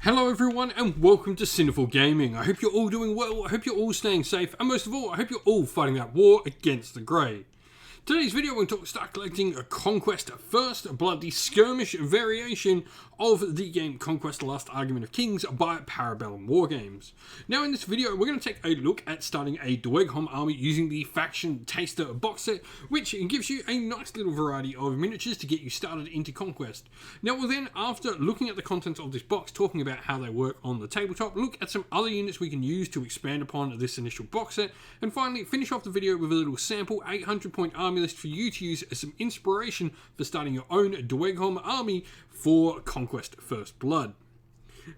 Hello everyone and welcome to Sinful Gaming. I hope you're all doing well, I hope you're all staying safe, and most of all, I hope you're all fighting that war against the Grey. Today's video we're going to start collecting a Conquest First Blood, the skirmish variation of the game Conquest: The Last Argument of Kings by Parabellum Wargames. Now in this video we're going to take a look at starting a Dweghom army using the Faction Taster box set, which gives you a nice little variety of miniatures to get you started into Conquest. Now we'll then, after looking at the contents of this box, talking about how they work on the tabletop, look at some other units we can use to expand upon this initial box set, and finally finish off the video with a little sample 800-point army list for you to use as some inspiration for starting your own Dweghom army for Conquest First Blood.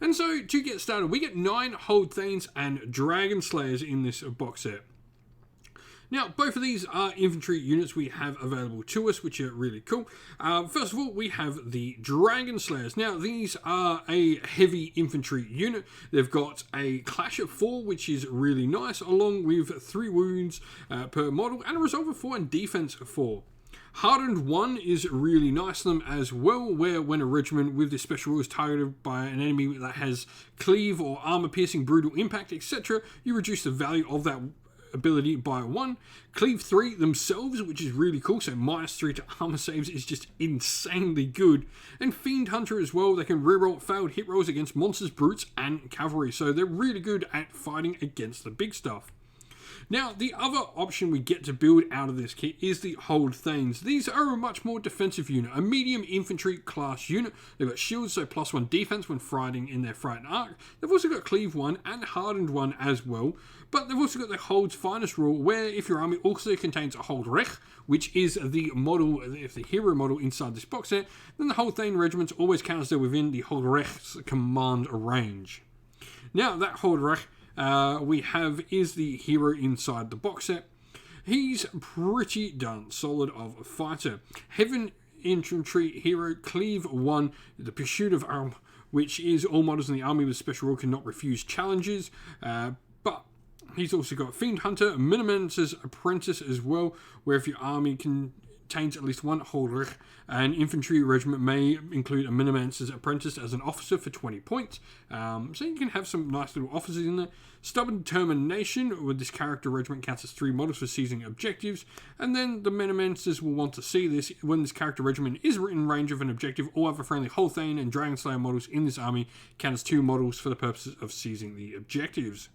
And so, to get started, we get 9 Hold Thanes and Dragon Slayers in this box set. Now, both of these are infantry units we have available to us, which are really cool. First of all, we have the Dragon Slayers. Now, these are a heavy infantry unit. They've got a Clash of 4, which is really nice, along with 3 wounds per model, and a Resolve of 4 and Defense of 4. Hardened 1 is really nice to them as well, where when a regiment with this special rule is targeted by an enemy that has Cleave or Armor Piercing, Brutal Impact, etc., you reduce the value of that ability by 1. Cleave 3 themselves, which is really cool, so -3 to armor saves is just insanely good. And Fiend Hunter as well, they can reroll failed hit rolls against monsters, brutes, and cavalry, so they're really good at fighting against the big stuff. Now, the other option we get to build out of this kit is the Hold Thanes. These are a much more defensive unit, a medium infantry class unit. They've got shields, so +1 defense when fighting in their Frightened Arc. They've also got Cleave 1 and Hardened 1 as well, but they've also got the Hold's Finest rule, where if your army also contains a Hold Rech, which is the model, if the hero model inside this box set, then the Hold Thane regiments always count as they're within the Hold Rech's command range. Now, that Hold Rech we have is the hero inside the box set. He's pretty darn solid of a fighter. Heaven Infantry Hero, Cleave 1, the Pursuit of Arm, which is all models in the army with special rule cannot refuse challenges, but he's also got Fiend Hunter, Minimancer's Apprentice as well, where if your army contains at least 1 Holdrich, an infantry regiment may include a Minimancer's Apprentice as an officer for 20 points. So you can have some nice little officers in there. Stubborn Determination, with this character regiment counts as 3 models for seizing objectives. And then the Minimancers will want to see this when this character regiment is in range of an objective. All other friendly Hold Thane and Dragon Slayer models in this army count as 2 models for the purposes of seizing the objectives.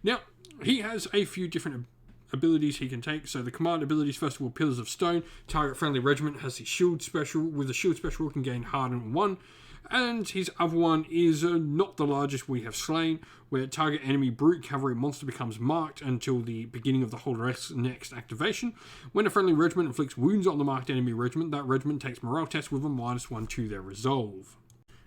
Now, he has a few different abilities he can take. So the command abilities, first of all, Pillars of Stone. Target friendly regiment has the shield special. With the shield special, can gain Harden 1. And his other one is not the largest, we have Slain, where target enemy brute cavalry monster becomes marked until the beginning of the Holder's next activation. When a friendly regiment inflicts wounds on the marked enemy regiment, that regiment takes morale tests with a -1 to their resolve.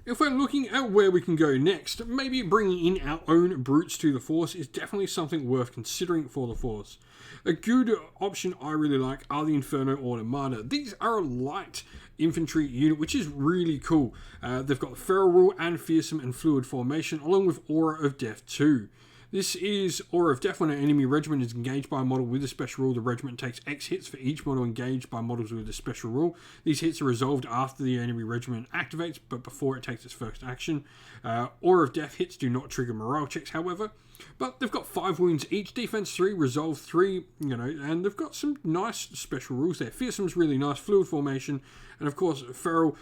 If we're looking at where we can go next, maybe bringing in our own brutes to the force is definitely something worth considering for the force. A good option I really like are the Inferno Automata. These are a light infantry unit, which is really cool. They've got Feral Rule and Fearsome and Fluid Formation, along with Aura of Death too. This is Aura of Death. When an enemy regiment is engaged by a model with a special rule, the regiment takes X hits for each model engaged by models with a special rule. These hits are resolved after the enemy regiment activates, but before it takes its first action. Aura of Death hits do not trigger morale checks, however. But they've got 5 wounds each, defense 3, resolve 3, and they've got some nice special rules there. Fearsome's really nice, Fluid Formation, and of course Feral,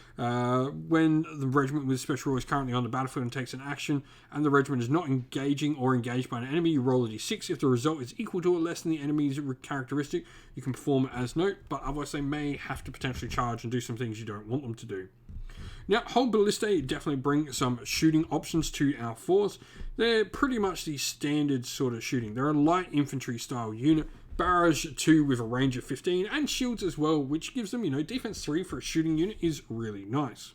when the regiment with special rule is currently on the battlefield and takes an action, and the regiment is not engaging or engaged by an enemy, you roll a d6. If the result is equal to or less than the enemy's characteristic, you can perform it as note, but otherwise they may have to potentially charge and do some things you don't want them to do. Now, Hold Ballistae definitely bring some shooting options to our force. They're pretty much the standard sort of shooting. They're a light infantry style unit. Barrage 2 with a range of 15 and shields as well, which gives them, defense 3 for a shooting unit is really nice.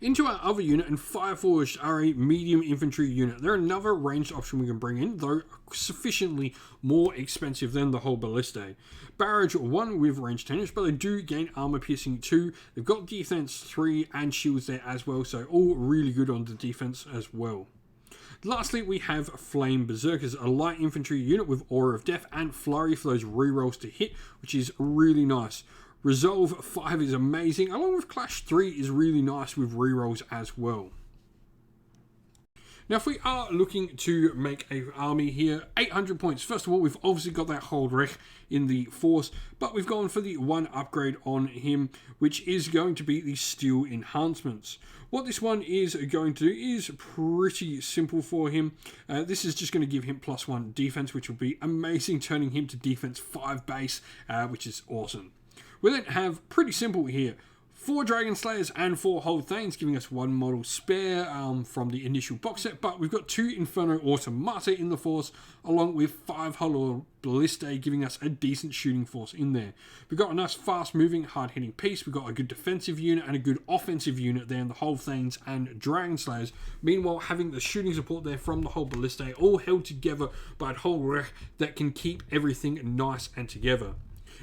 Into our other unit, and Fireforged are a medium infantry unit. They're another ranged option we can bring in, though sufficiently more expensive than the Hold Ballistae. Barrage 1 with range 10-ish, but they do gain armor piercing 2. They've got defense 3 and shields there as well, so all really good on the defense as well. Lastly, we have Flame Berserkers, a light infantry unit with Aura of Death and Flurry for those rerolls to hit, which is really nice. Resolve 5 is amazing, along with Clash 3 is really nice with rerolls as well. Now, if we are looking to make an army here, 800 points. First of all, we've obviously got that Holdrech in the force, but we've gone for the one upgrade on him, which is going to be the steel enhancements. What this one is going to do is pretty simple for him. This is just going to give him +1 defense, which will be amazing, turning him to defense 5 base, which is awesome. We then have pretty simple here. 4 Dragon Slayers and 4 Hold Thanes, giving us 1 model spare from the initial box set, but we've got 2 Inferno Automata in the force, along with 5 Hollow Ballistae, giving us a decent shooting force in there. We've got a nice fast-moving, hard-hitting piece. We've got a good defensive unit and a good offensive unit there in the Hold Thanes and Dragon Slayers. Meanwhile, having the shooting support there from the Hollow Ballistae, all held together by a Holdrech that can keep everything nice and together.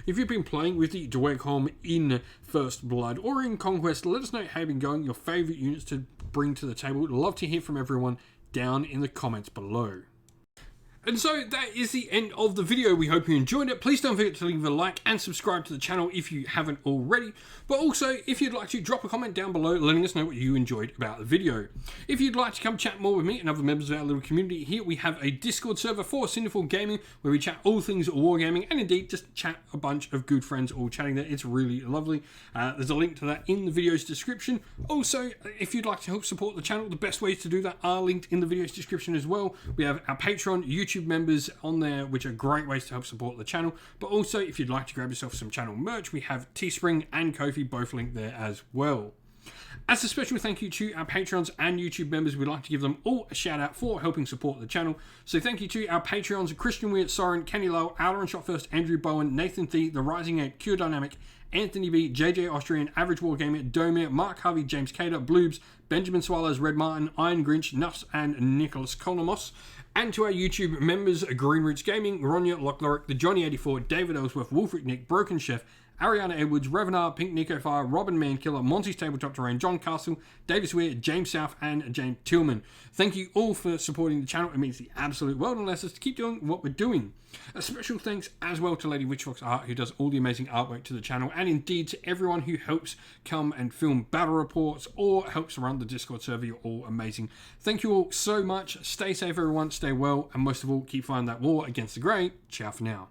If you've been playing with the Dweghom in First Blood or in Conquest, let us know how you've been going, your favourite units to bring to the table. We'd love to hear from everyone down in the comments below. And so that is the end of the video. We hope you enjoyed it. Please don't forget to leave a like and subscribe to the channel if you haven't already. But also, if you'd like to, drop a comment down below letting us know what you enjoyed about the video. If you'd like to come chat more with me and other members of our little community, here we have a Discord server for Sinful Gaming where we chat all things wargaming and indeed just chat a bunch of good friends all chatting there. It's really lovely. There's a link to that in the video's description. Also, if you'd like to help support the channel, the best ways to do that are linked in the video's description as well. We have our Patreon, YouTube members on there, which are great ways to help support the channel. But also, if you'd like to grab yourself some channel merch, we have Teespring and Ko-fi, both linked there as well. As a special thank you to our Patreons and YouTube members, we'd like to give them all a shout out for helping support the channel. So thank you to our Patreons: Christian Weir, Soren, Kenny Lowe, Alder and Shot First, Andrew Bowen, Nathan Thee, The Rising Ape, Cure Dynamic, Anthony B, JJ Austrian, Average Wargamer, Domir, Mark Harvey, James Cater, Bloobs, Benjamin Swallows, Red Martin, Iron Grinch, Nuffs, and Nicholas Colomos. And to our YouTube members: Green Roots Gaming, Ronya, Lochloric, The Johnny84, David Ellsworth, Wolfric Nick, Broken Chef, Ariana Edwards, Revenar, Pink Nico Fire, Robin Mankiller, Monty's Tabletop Terrain, John Castle, Davis Weir, James South, and James Tillman. Thank you all for supporting the channel. It means the absolute world and allows us to keep doing what we're doing. A special thanks as well to Lady Witchfox Art, who does all the amazing artwork to the channel, and indeed to everyone who helps come and film battle reports or helps run the Discord server. You're all amazing. Thank you all so much. Stay safe, everyone. Stay well, and most of all, keep fighting that war against the grey. Ciao for now.